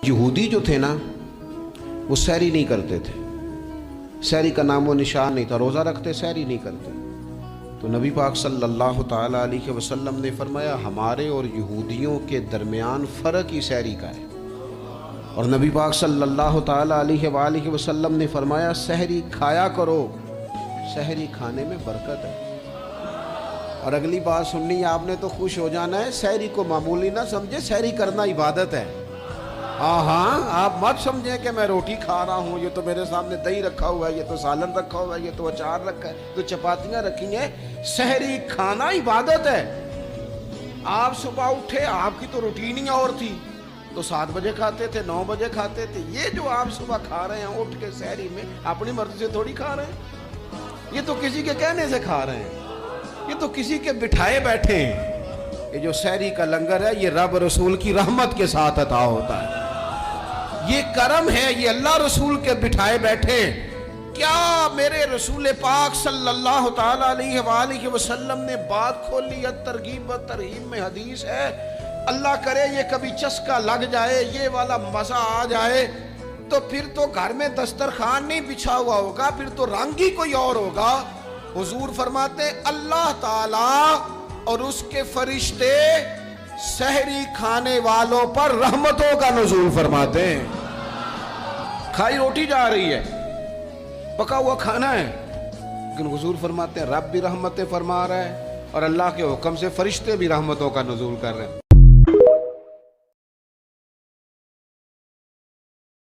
یہودی جو تھے نا وہ سحری نہیں کرتے تھے، سحری کا نام و نشان نہیں تھا، روزہ رکھتے سحری نہیں کرتے۔ تو نبی پاک صلی اللہ تعالیٰ علیہ وسلم نے فرمایا ہمارے اور یہودیوں کے درمیان فرق ہی سحری کا ہے، اور نبی پاک صلی اللہ تعالیٰ علیہ وآلہ وسلم نے فرمایا سحری کھایا کرو، سحری کھانے میں برکت ہے۔ اور اگلی بات سننی ہے آپ نے تو خوش ہو جانا ہے، سحری کو معمولی نہ سمجھے، سحری کرنا عبادت ہے۔ ہاں آپ مت سمجھیں کہ میں روٹی کھا رہا ہوں، یہ تو میرے سامنے دہی رکھا ہوا ہے، یہ تو سالن رکھا ہوا ہے، یہ تو اچار رکھا ہے، تو چپاتیاں رکھی ہیں۔ سحری کھانا عبادت ہے۔ آپ صبح اٹھے، آپ کی تو روٹین ہی اور تھی، تو 7 بجے کھاتے تھے، 9 بجے کھاتے تھے۔ یہ جو آپ صبح کھا رہے ہیں اٹھ کے سحری میں، اپنی مرضی سے تھوڑی کھا رہے ہیں، یہ تو کسی کے کہنے سے کھا رہے ہیں، یہ تو کسی کے بٹھائے بیٹھے ہیں۔ یہ جو سحری کا لنگر ہے یہ رب رسول کی رحمت کے ساتھ عطا ہوتا ہے، یہ کرم ہے، یہ اللہ رسول کے بٹھائے بیٹھے۔ کیا میرے رسول پاک صلی اللہ تعالیٰ علیہ وآلہ وسلم نے بات کھولی ہے، ترغیب و ترہیب میں حدیث ہے، اللہ کرے یہ کبھی چسکا لگ جائے، یہ والا مزہ آ جائے، تو پھر تو گھر میں دسترخوان نہیں بچھا ہوا ہوگا، پھر تو رنگ ہی کوئی اور ہوگا۔ حضور فرماتے ہیں اللہ تعالیٰ اور اس کے فرشتے سحری کھانے والوں پر رحمتوں کا نزول فرماتے ہیں۔ کھائی روٹی جا رہی ہے، پکا ہوا کھانا ہے، لیکن حضور فرماتے ہیں رب بھی رحمتیں فرما رہا ہے، اور اللہ کے حکم سے فرشتے بھی رحمتوں کا نزول کر رہے ہیں۔